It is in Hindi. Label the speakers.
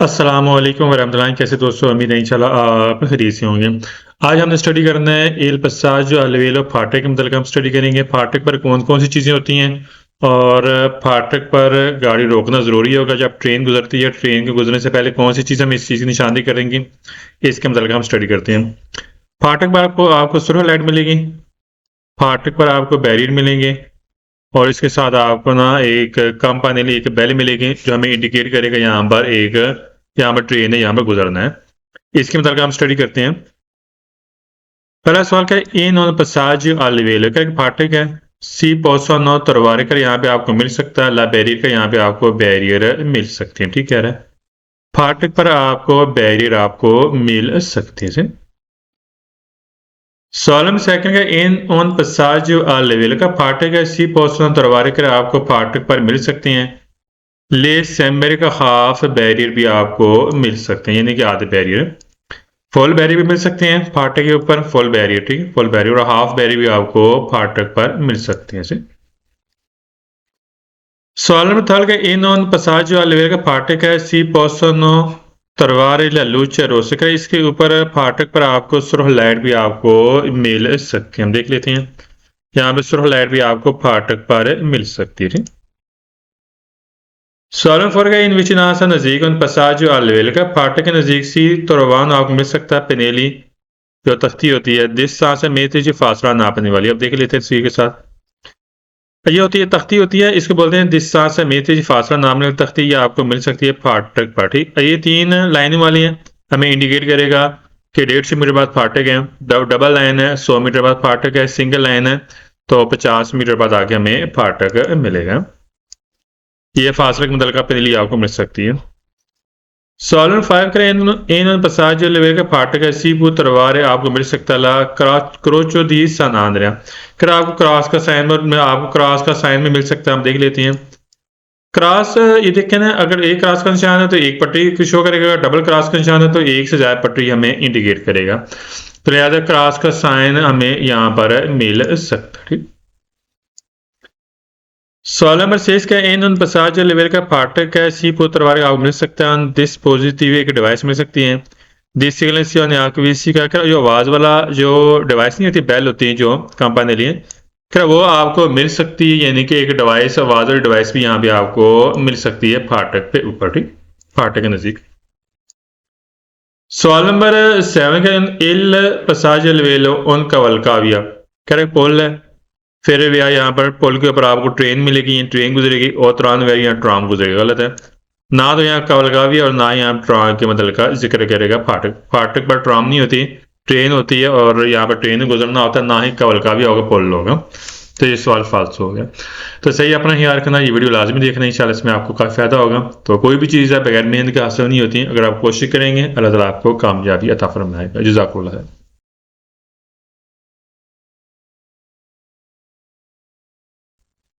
Speaker 1: अस्सलाम वालेकुम वरहमतुल्लाहि। कैसे दोस्तों, उम्मीद है इंशाल्लाह आप खैरियत से होंगे। आज हमने स्टडी करना है एल पसाज जो अलवेलो फाटक के मतलब हम स्टडी करेंगे फाटक पर कौन कौन सी चीज़ें होती हैं और फाटक पर गाड़ी रोकना ज़रूरी होगा जब ट्रेन गुजरती है। ट्रेन के गुजरने से पहले कौन सी चीज़ हम इस चीज़ की निशानदेही करेंगे, इसके मतलब हम स्टडी करते हैं। फाटक पर आपको आपको सुरह लाइट मिलेगी, फाटक पर आपको बैरियर मिलेंगे और इसके साथ आपको ना एक कम पाने लिए एक बेल मिलेगी जो हमें इंडिकेट करेगा यहाँ पर ट्रेन है, यहाँ पर गुजरना है। इसके मतलब हम स्टडी करते हैं। पहला सवाल क्या है, इन ऑन पसाज अलवेल का एक फाटक है। सी पोसो नो तरवारे कर यहाँ पे आपको मिल सकता है, ला बैरियर का यहाँ पे आपको बैरियर मिल सकते हैं। ठीक कह रहा है, फाटक पर आपको बैरियर आपको मिल सकते हैं। सॉलम सेकंड का इन ऑन पसाज अलवेल का फाटक है। सी पोसो नो तरवारे कर आपको फाटक पर मिल सकते हैं। ले सेम्बर का हाफ बैरियर भी आपको मिल सकते हैं, यानी कि आधे बैरियर। फुल बैरियर भी मिल सकते हैं फाटक के ऊपर, फुल बैरियर, ठीक है, फुल बैरियर और हाफ बैरियर भी आपको फाटक पर मिल सकते हैं ऐसे। सवाल नंबर थर्ड का इन ऑन पसाज जो अलवेल का फाटक है। सी पोसनो तरवार लूचे रोसकर इसके ऊपर फाटक पर आपको सुरह लाइट भी आपको मिल सकती है। हम देख लेते हैं, यहाँ पे सुरह लाइट भी आपको फाटक पर मिल सकती है। सवाल फर्क है इन विचिनासा नजदीक उन पसाज जो अलवेल का फाटक के नजदीक सी तुरवान आपको मिल सकता है पेनेली जो तख्ती होती है। दिस सांस है मेथ जो फासला नापने वाली। अब देख लेते हैं सी के साथ, ये होती है तख्ती होती है, इसको बोलते हैं दिस सांस है मेथ जो फासला नापने वाली तख्ती। ये आपको मिल सकती है फाटक पर। ठीक, ये तीन लाइनें वाली हैं, हमें इंडिकेट करेगा कि 150 मीटर बाद फाटक है। डबल लाइन है 100 मीटर बाद फाटक है, सिंगल लाइन है तो 50 मीटर बाद आगे हमें फाटक मिलेगा। ये फासले के मुतलका पेनली आपको मिल सकती है। सॉलन 5 करें इन पसाज जो लेवे का फाटक है सीबू तरवार है आपको मिल सकता है ला क्रोचो दी सन आंद्रिया। फिर आपको क्रॉस का साइन में आपको क्रॉस का साइन में मिल सकता है। हम देख लेते हैं क्रॉस, ये देखें ना, अगर एक क्रॉस का निशान है तो एक पटरी शो करेगा, डबल क्रॉस का निशान है तो एक से ज्यादा पटरी हमें इंडिकेट करेगा। तो लिहाजा क्रॉस का साइन हमें यहाँ पर मिल सकता है। ठीक, सवाल नंबर 6 का इन उन पसाज लेवल का फाटक है। सी को तरवार आपको मिल सकता है। दिस पॉजिटिव एक डिवाइस मिल सकती है। दिस सिग्नल आपको वीसी का जो आवाज वाला जो डिवाइस नहीं होती, बेल होती है जो कंपनी लिए, क्या वो आपको मिल सकती है, यानी कि एक डिवाइस आवाज वाली डिवाइस भी यहाँ पे आपको मिल सकती है फाटक पे ऊपर। ठीक, फाटक के नजदीक। सवाल नंबर 7 का इल पसाज लेवेलो उन कवलकाविया, क्या पोल है। फिर भैया यहाँ पर पुल के ऊपर आपको ट्रेन मिलेगी, ट्रेन गुजरेगी और तुरान वैर यहाँ ट्राम गुजरेगा। गलत है, ना तो यहाँ कवलगावी और ना यहाँ ट्राम के मतलब का जिक्र करेगा फाटक। फाटक पर ट्राम नहीं होती, ट्रेन होती है और यहाँ पर ट्रेन गुजरना होता है, ना ही कवलगावी होगा, पुल होगा। तो ये सवाल फाल्स हो गया। तो सही अपना ख्याल रखना, ये वीडियो लाजमी देखना, इंशाल्लाह इसमें आपको काफ़ी फायदा होगा। तो कोई भी चीज़ है बगैर मेहनत के हासिल नहीं होती, अगर आप कोशिश करेंगे अल्लाह ताला आपको कामयाबी अता फरमाएगा। जज़ाकुमुल्लाह।